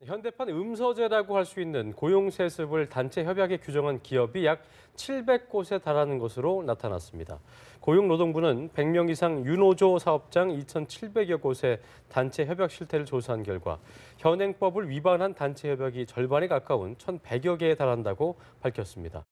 현대판 음서제라고 할 수 있는 고용세습을 단체 협약에 규정한 기업이 약 700곳에 달하는 것으로 나타났습니다. 고용노동부는 100명 이상 유노조 사업장 2,700여 곳의 단체 협약 실태를 조사한 결과 현행법을 위반한 단체 협약이 절반에 가까운 1,100여 개에 달한다고 밝혔습니다.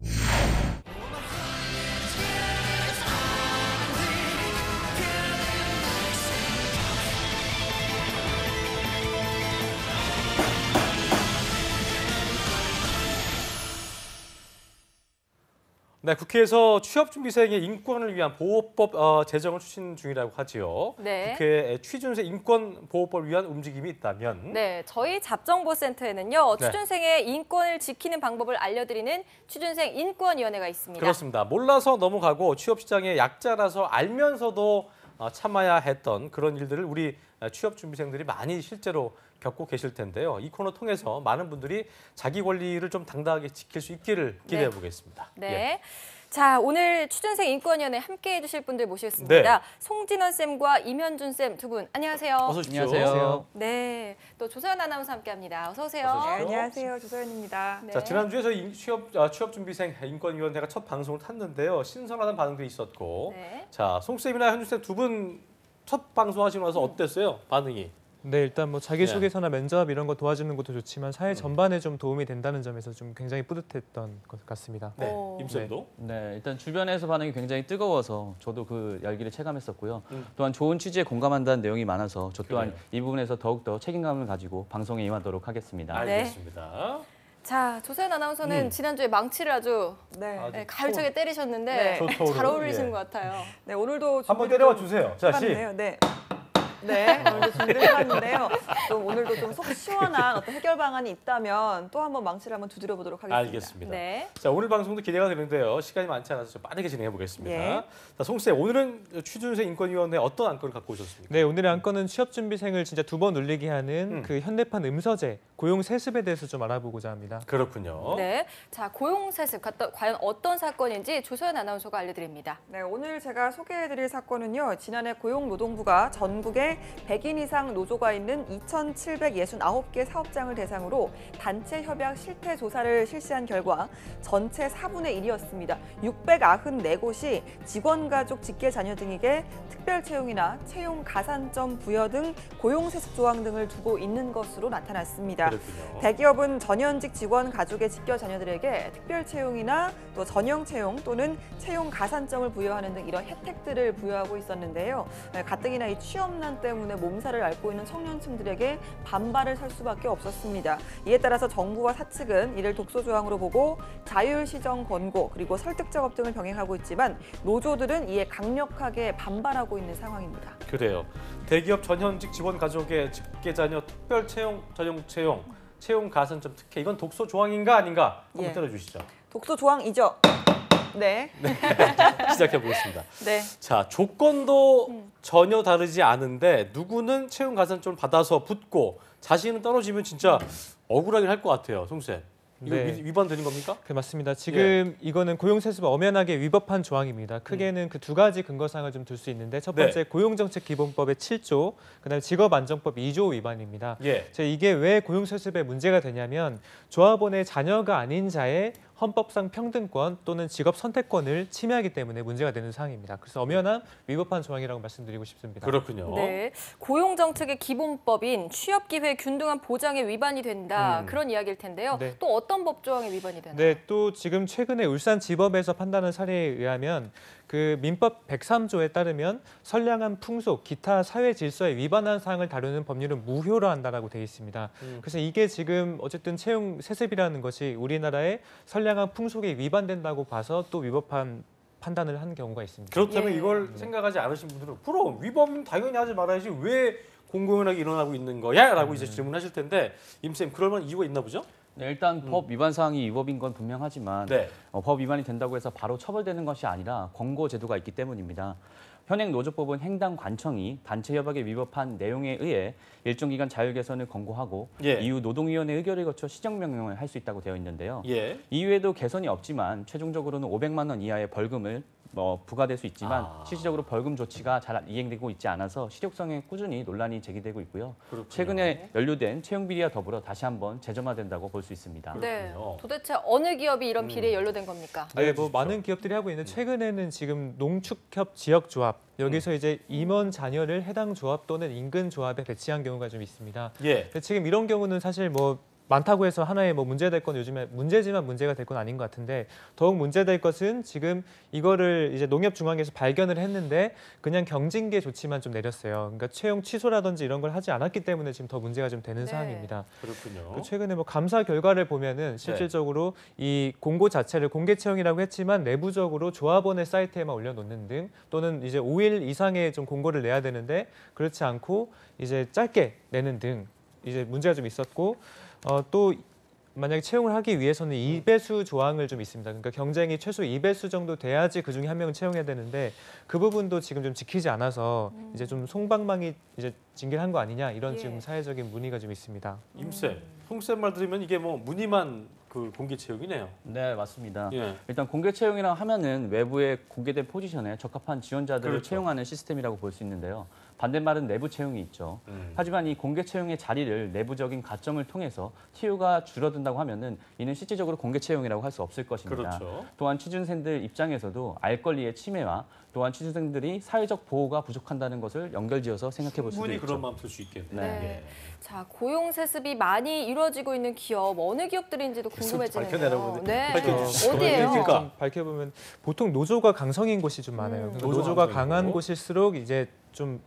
네, 국회에서 취업준비생의 인권을 위한 보호법 제정을 추진 중이라고 하지요. 네. 국회에 취준생 인권보호법을 위한 움직임이 있다면 네, 저희 잡정보센터에는요. 네. 취준생의 인권을 지키는 방법을 알려드리는 취준생 인권위원회가 있습니다. 그렇습니다. 몰라서 넘어가고 취업시장의 약자라서 알면서도 참아야 했던 그런 일들을 우리 취업준비생들이 많이 실제로 겪고 계실 텐데요. 이 코너 통해서 많은 분들이 자기 권리를 좀 당당하게 지킬 수 있기를 기대해 보겠습니다. 네. 예. 자, 오늘 취준생 인권위원회 함께해 주실 분들 모시겠습니다. 네. 송진원 쌤과 임현준 쌤 두 분 안녕하세요. 어서 오십시오. 안녕하세요. 네, 또 조서연 아나운서 함께합니다. 어서 오세요. 어서 오십시오. 네, 안녕하세요. 조서연입니다. 네. 자, 지난주에 저희 취업준비생 인권위원회가 첫 방송을 탔는데요. 신선하다는 반응도 있었고. 네. 자, 송쌤이나 현준쌤 두 분 첫 방송 하시고 나서 어땠어요? 반응이? 네, 일단 뭐 자기소개서나 면접 이런 거 도와주는 것도 좋지만 사회 전반에 좀 도움이 된다는 점에서 좀 굉장히 뿌듯했던 것 같습니다. 네, 오. 임쌤도? 네, 일단 주변에서 반응이 굉장히 뜨거워서 저도 그 열기를 체감했었고요. 음. 또한 좋은 취지에 공감한다는 내용이 많아서 저 또한 그래요. 이 부분에서 더욱더 책임감을 가지고 방송에 임하도록 하겠습니다. 네. 알겠습니다. 자, 조서연 아나운서는 지난주에 망치를 아주 네. 아주 가열차게 때리셨는데 네. 좋토로, 잘 어울리시는 예. 것 같아요. 네, 오늘도 한번 준비를 때려봐 좀 주세요. 자, 시. 해봤는데요. 네. 네, 오늘도 준비를 해봤는데요. 좀 오늘도 좀 속 시원한 어떤 해결 방안이 있다면 또 한번 망치를 한번 두드려 보도록 하겠습니다. 알겠습니다. 네. 자, 오늘 방송도 기대가 되는데요. 시간이 많지 않아서 좀 빠르게 진행해 보겠습니다. 예. 자, 송쌤, 오늘은 취준생 인권위원회 어떤 안건을 갖고 오셨습니까? 네, 오늘의 안건은 취업준비생을 진짜 두 번 눌리게 하는 그 현대판 음서제, 고용세습에 대해서 좀 알아보고자 합니다. 그렇군요. 네. 자, 고용세습 과연 어떤 사건인지 조서연 아나운서가 알려드립니다. 네, 오늘 제가 소개해드릴 사건은요. 지난해 고용노동부가 전국에 100인 이상 노조가 있는 2,769개 사업장을 대상으로 단체 협약 실태 조사를 실시한 결과 전체 4분의 1이었습니다. 694곳이 직원 가족 직계 자녀 등에게 특별 채용이나 채용 가산점 부여 등 고용세습 조항 등을 두고 있는 것으로 나타났습니다. 그렇군요. 대기업은 전현직 직원 가족의 직계 자녀들에게 특별 채용이나 또 전형 채용 또는 채용 가산점을 부여하는 등 이런 혜택들을 부여하고 있었는데요. 가뜩이나 이 취업난 때문에 몸살을 앓고 있는 청년층들에게 반발을 살 수밖에 없었습니다. 이에 따라서 정부와 사측은 이를 독소 조항으로 보고 자율 시정 권고 그리고 설득 작업 등을 병행하고 있지만 노조들은 이에 강력하게 반발하고 있는 상황입니다. 그래요. 대기업 전현직 직원 가족의 직계자녀 특별 채용, 전용 채용, 채용 가산점 특혜 이건 독소 조항인가 아닌가 한번 예. 때려주시죠. 독소 조항이죠. 네. 시작해 보겠습니다. 네. 자, 조건도 전혀 다르지 않은데 누구는 채용 가산점을 받아서 붙고 자신은 떨어지면 진짜 억울하긴 할 것 같아요, 송쌤. 이거 네. 위반되는 겁니까? 그 맞습니다. 지금 이거는 고용세습을 엄연하게 위법한 조항입니다. 크게는 그 두 가지 근거사항을 좀 들 수 있는데 첫 번째 고용정책기본법의 7조, 그다음에 직업안정법 2조 위반입니다. 예. 이게 왜 고용세습에 문제가 되냐면 조합원의 자녀가 아닌 자의 헌법상 평등권 또는 직업 선택권을 침해하기 때문에 문제가 되는 사항입니다. 그래서 엄연한 위법한 조항이라고 말씀드리고 싶습니다. 그렇군요. 네, 고용정책의 기본법인 취업기회 균등한 보장에 위반이 된다 그런 이야기일 텐데요. 네. 또 어떤 법 조항에 위반이 되나요? 네, 또 지금 최근에 울산지법에서 판단한 사례에 의하면 그 민법 103조에 따르면 선량한 풍속, 기타 사회 질서에 위반한 사항을 다루는 법률은 무효로 한다라고 되어 있습니다. 그래서 이게 지금 어쨌든 채용 세습이라는 것이 우리나라의 선량한 풍속에 위반된다고 봐서 또 위법한 판단을 한 경우가 있습니다. 그렇다면 예. 이걸 생각하지 않으신 분들은 그럼 위법은 당연히 하지 말아야지 왜 공공연하게 일어나고 있는 거야? 라고 이제 질문하실 텐데 임쌤 그럴 만한 이유가 있나 보죠? 네, 일단 법 위반 사항이 위법인 건 분명하지만 네. 법 위반이 된다고 해서 바로 처벌되는 것이 아니라 권고 제도가 있기 때문입니다. 현행 노조법은 행당관청이 단체 협약에 위법한 내용에 의해 일정 기간 자율 개선을 권고하고 예. 이후 노동위원회 의결을 거쳐 시정명령을 할 수 있다고 되어 있는데요. 예. 이후에도 개선이 없지만 최종적으로는 500만 원 이하의 벌금을 부과될 수 있지만 아. 실질적으로 벌금 조치가 잘 이행되고 있지 않아서 실효성에 꾸준히 논란이 제기되고 있고요. 그렇군요. 최근에 연루된 채용 비리와 더불어 다시 한번 재점화된다고 볼 수 있습니다. 네. 그렇군요. 도대체 어느 기업이 이런 비리에 연루된 겁니까? 네, 알려주십시오. 뭐 많은 기업들이 하고 있는 최근에는 지금 농축협 지역조합 여기서 이제 임원 자녀를 해당 조합 또는 인근 조합에 배치한 경우가 좀 있습니다. 예. 근데 지금 이런 경우는 사실 뭐 많다고 해서 하나의 뭐 문제될 건 요즘에 문제지만 문제가 될 건 아닌 것 같은데 더욱 문제될 것은 지금 이거를 이제 농협중앙에서 발견을 했는데 그냥 경징계 조치만 좀 내렸어요. 그러니까 채용 취소라든지 이런 걸 하지 않았기 때문에 지금 더 문제가 좀 되는 네. 상황입니다. 그렇군요. 그 최근에 뭐 감사 결과를 보면은 실질적으로 이 공고 자체를 공개 채용이라고 했지만 내부적으로 조합원의 사이트에만 올려놓는 등 또는 이제 5일 이상의 좀 공고를 내야 되는데 그렇지 않고 이제 짧게 내는 등 이제 문제가 좀 있었고 또 만약에 채용을 하기 위해서는 2배수 조항을 좀 있습니다. 그러니까 경쟁이 최소 2배수 정도 돼야지 그 중에 한 명을 채용해야 되는데 그 부분도 지금 좀 지키지 않아서 이제 좀 송방망이 이제 징계를 한 거 아니냐 이런 예. 지금 사회적인 문의가 좀 있습니다. 임쌤, 홍쌤 말 들으면 이게 뭐 무늬만 그 공개 채용이네요. 네, 맞습니다. 예. 일단 공개 채용이라 하면은 외부에 공개된 포지션에 적합한 지원자들을 그렇죠. 채용하는 시스템이라고 볼 수 있는데요. 반대말은 내부 채용이 있죠. 하지만 이 공개 채용의 자리를 내부적인 가점을 통해서 TU가 줄어든다고 하면은 이는 실질적으로 공개 채용이라고 할 수 없을 것입니다. 그렇죠. 또한 취준생들 입장에서도 알 권리의 침해와 또한 취준생들이 사회적 보호가 부족한다는 것을 연결지어서 생각해 볼 수도 충분히 있죠. 그런 마음 들 수 있겠네요. 네. 자, 고용 세습이 많이 이루어지고 있는 기업 어느 기업들인지도 궁금해지네요. 밝혀내라고 네. 밝혀주시죠. 어디예요? 그러니까. 좀 밝혀보면 보통 노조가 강성인 곳이 좀 많아요. 그러니까 노조 노조가 강성이고. 강한 곳일수록 이제 좀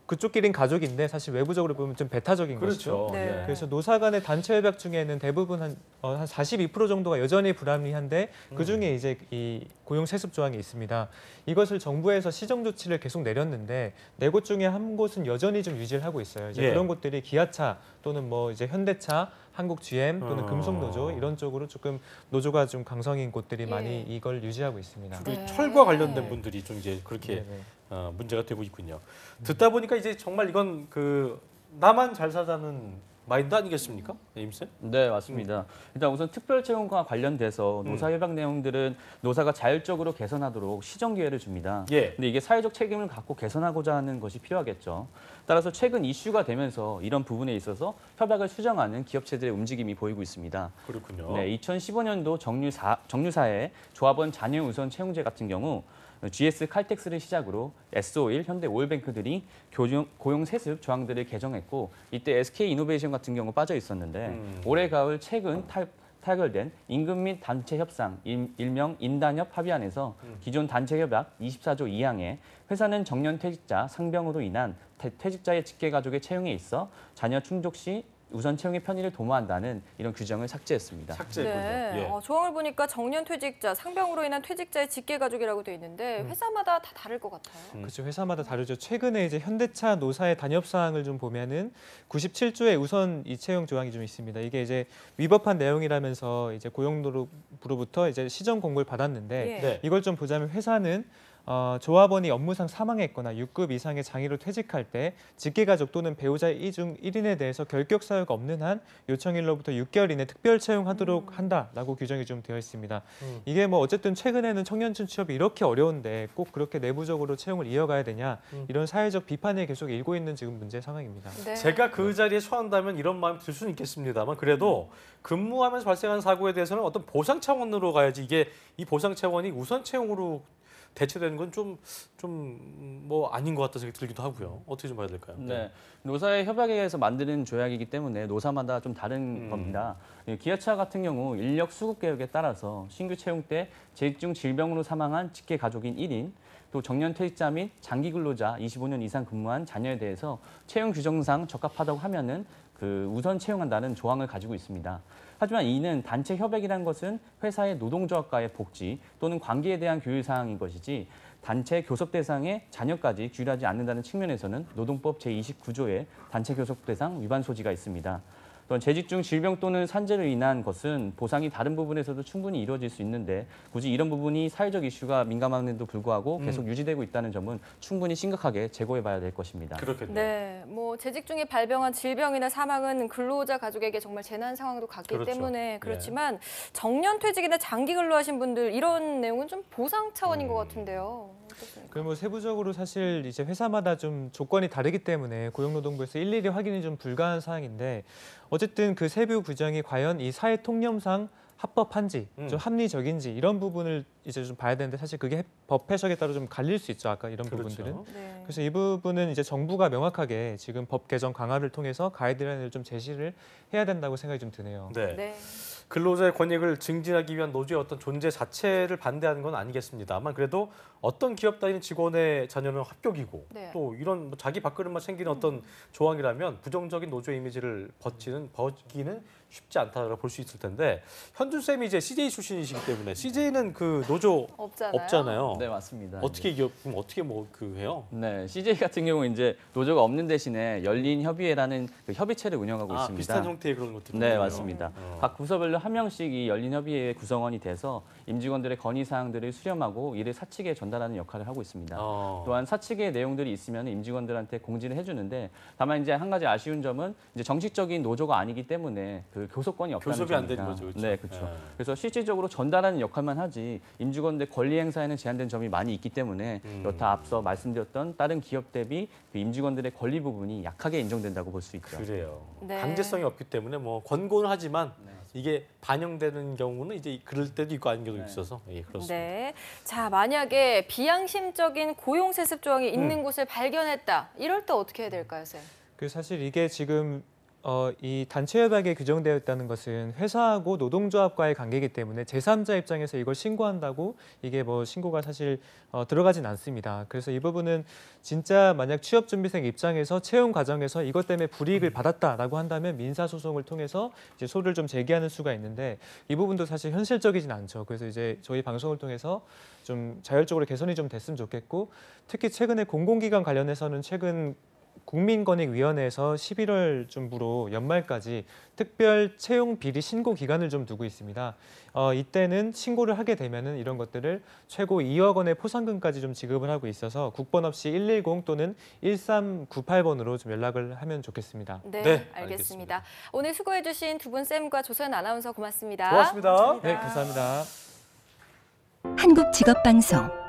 그쪽끼린 가족인데 사실 외부적으로 보면 좀 배타적인 것이죠. 그렇죠. 네. 예. 그래서 노사 간의 단체 협약 중에는 대부분 한 42% 정도가 여전히 불합리한데 그 중에 이제 이 고용 세습 조항이 있습니다. 이것을 정부에서 시정 조치를 계속 내렸는데 네 곳 중에 한 곳은 여전히 좀 유지를 하고 있어요. 이제 예. 그런 곳들이 기아차 또는 뭐 이제 현대차, 한국 GM 또는 금속노조 이런 쪽으로 조금 노조가 좀 강성인 곳들이 예. 많이 이걸 유지하고 있습니다. 우리 네. 철과 관련된 분들이 좀 이제 그렇게 네네. 문제가 되고 있군요. 듣다 보니까 이제 정말 이건 그 나만 잘 사자는 마인드 아니겠습니까, 임쌤? 네, 맞습니다. 일단 우선 특별 채용과 관련돼서 노사 협약 내용들은 노사가 자율적으로 개선하도록 시정 기회를 줍니다. 예. 근데 이게 사회적 책임을 갖고 개선하고자 하는 것이 필요하겠죠. 따라서 최근 이슈가 되면서 이런 부분에 있어서 협약을 수정하는 기업체들의 움직임이 보이고 있습니다. 그렇군요. 네, 2015년도 정유사의 조합원 자녀 우선 채용제 같은 경우 GS 칼텍스를 시작으로 S-오일, 현대 오일뱅크들이 고용 세습 조항들을 개정했고 이때 SK 이노베이션 같은 경우 빠져 있었는데 올해 가을 최근 타결된 임금 및 단체 협상, 일명 인단협 합의안에서 기존 단체 협약 24조 2항에 회사는 정년 퇴직자, 상병으로 인한 퇴직자의 직계 가족의 채용에 있어 자녀 충족 시 우선 채용의 편의를 도모한다는 이런 규정을 삭제했습니다. 삭제했군요. 네. 예. 조항을 보니까 정년 퇴직자, 상병으로 인한 퇴직자의 직계 가족이라고 돼 있는데 회사마다 다 다를 것 같아요. 그렇죠. 회사마다 다르죠. 최근에 이제 현대차 노사의 단협 사항을 좀 보면은 97조에 우선 이 채용 조항이 좀 있습니다. 이게 이제 위법한 내용이라면서 이제 고용노조부로부터 이제 시정 공고를 받았는데 예. 네. 이걸 좀 보자면 회사는 조합원이 업무상 사망했거나 6급 이상의 장애로 퇴직할 때 직계가족 또는 배우자 이중 1인에 대해서 결격 사유가 없는 한 요청일로부터 6개월 이내 특별 채용하도록 한다라고 규정이 좀 되어 있습니다. 이게 뭐 어쨌든 최근에는 청년층 취업이 이렇게 어려운데 꼭 그렇게 내부적으로 채용을 이어가야 되냐 이런 사회적 비판이 계속 일고 있는 지금 문제 상황입니다. 네. 제가 그 자리에 처한다면 이런 마음이 들 수는 있겠습니다만 그래도 근무하면서 발생한 사고에 대해서는 어떤 보상 차원으로 가야지 이게 이 보상 차원이 우선 채용으로 대체되는 건 좀 뭐 아닌 것 같다 생각이 들기도 하고요. 어떻게 좀 봐야 될까요? 네, 노사의 협약에 의해서 만드는 조약이기 때문에 노사마다 좀 다른 겁니다. 기아차 같은 경우 인력 수급 개혁에 따라서 신규 채용 때 재직 중 질병으로 사망한 직계 가족인 1인, 또 정년 퇴직자 및 장기 근로자 25년 이상 근무한 자녀에 대해서 채용 규정상 적합하다고 하면은 그 우선 채용한다는 조항을 가지고 있습니다. 하지만 이는 단체 협약이라는 것은 회사의 노동조합과의 복지 또는 관계에 대한 규율 사항인 것이지 단체 교섭 대상의 자녀까지 규율하지 않는다는 측면에서는 노동법 제29조의 단체 교섭 대상 위반 소지가 있습니다. 또한 재직 중 질병 또는 산재로 인한 것은 보상이 다른 부분에서도 충분히 이루어질 수 있는데 굳이 이런 부분이 사회적 이슈가 민감함에도 불구하고 계속 유지되고 있다는 점은 충분히 심각하게 재고해봐야 될 것입니다. 그렇겠네요. 네, 뭐 재직 중에 발병한 질병이나 사망은 근로자 가족에게 정말 재난 상황도 같기 그렇죠. 때문에 그렇지만 정년퇴직이나 장기 근로하신 분들 이런 내용은 좀 보상 차원인 것 같은데요. 어떻습니까? 그럼 뭐 세부적으로 사실 이제 회사마다 좀 조건이 다르기 때문에 고용노동부에서 일일이 확인이 좀 불가한 사항인데 어쨌든 그 세부 규정이 과연 이 사회 통념상 합법한지 좀 합리적인지 이런 부분을 이제 좀 봐야 되는데 사실 그게 법 해석에 따라 좀 갈릴 수 있죠. 아까 이런 그렇죠. 부분들은. 네. 그래서 이 부분은 이제 정부가 명확하게 지금 법 개정 강화를 통해서 가이드라인을 좀 제시를 해야 된다고 생각이 좀 드네요. 네. 네. 근로자의 권익을 증진하기 위한 노조의 어떤 존재 자체를 반대하는 건 아니겠습니다만 그래도 어떤 기업 다니는 직원의 자녀는 합격이고 네. 또 이런 뭐 자기 밥그릇만 챙기는 어떤 조항이라면 부정적인 노조 이미지를 버기는 쉽지 않다고 볼 수 있을 텐데 현준 쌤이 이제 CJ 출신이시기 때문에 CJ는 그 노조 없잖아요. 네, 맞습니다. 그럼 어떻게 뭐 그 해요? 네, CJ 같은 경우 이제 노조가 없는 대신에 열린 협의회라는 그 협의체를 운영하고 있습니다. 비슷한 형태의 그런 것들. 네, 맞습니다. 각 부서별로 한 명씩 이 열린 협의회의 구성원이 돼서 임직원들의 건의 사항들을 수렴하고 이를 사측에 전달하는 역할을 하고 있습니다. 또한 사측의 내용들이 있으면 임직원들한테 공지를 해주는데 다만 이제 한 가지 아쉬운 점은 이제 정식적인 노조가 아니기 때문에 그 교섭권이 없다는 교섭이 안 점입니다. 되는 거죠, 그렇죠? 네, 그렇죠. 네. 그래서 실질적으로 전달하는 역할만 하지 임직원들 권리 행사에는 제한된 점이 많이 있기 때문에 여타 앞서 말씀드렸던 다른 기업 대비 그 임직원들의 권리 부분이 약하게 인정된다고 볼 수 있죠. 그래요. 네. 강제성이 없기 때문에 뭐 권고는 하지만 이게 반영되는 경우는 이제 그럴 때도 있고 아닌 경우도 있어서 예, 그렇습니다. 네. 자, 만약에 비양심적인 고용 세습 조항이 있는 곳을 발견했다. 이럴 때 어떻게 해야 될까요, 쌤? 그 사실 이게 지금 이 단체 협약에 규정되어 있다는 것은 회사하고 노동조합과의 관계이기 때문에 제3자 입장에서 이걸 신고한다고 이게 뭐 신고가 사실 들어가진 않습니다. 그래서 이 부분은 진짜 만약 취업준비생 입장에서 채용 과정에서 이것 때문에 불이익을 받았다라고 한다면 민사소송을 통해서 이제 소를 좀 제기하는 수가 있는데 이 부분도 사실 현실적이진 않죠. 그래서 이제 저희 방송을 통해서 좀 자율적으로 개선이 좀 됐으면 좋겠고 특히 최근에 공공기관 관련해서는 최근 국민권익위원회에서 11월 중부로 연말까지 특별 채용 비리 신고 기간을 좀 두고 있습니다. 이때는 신고를 하게 되면은 이런 것들을 최고 2억 원의 포상금까지 좀 지급을 하고 있어서 국번 없이 110 또는 1398번으로 좀 연락을 하면 좋겠습니다. 네, 네, 알겠습니다. 오늘 수고해주신 두 분 쌤과 조선 아나운서 고맙습니다. 고맙습니다. 네, 감사합니다. 한국직업방송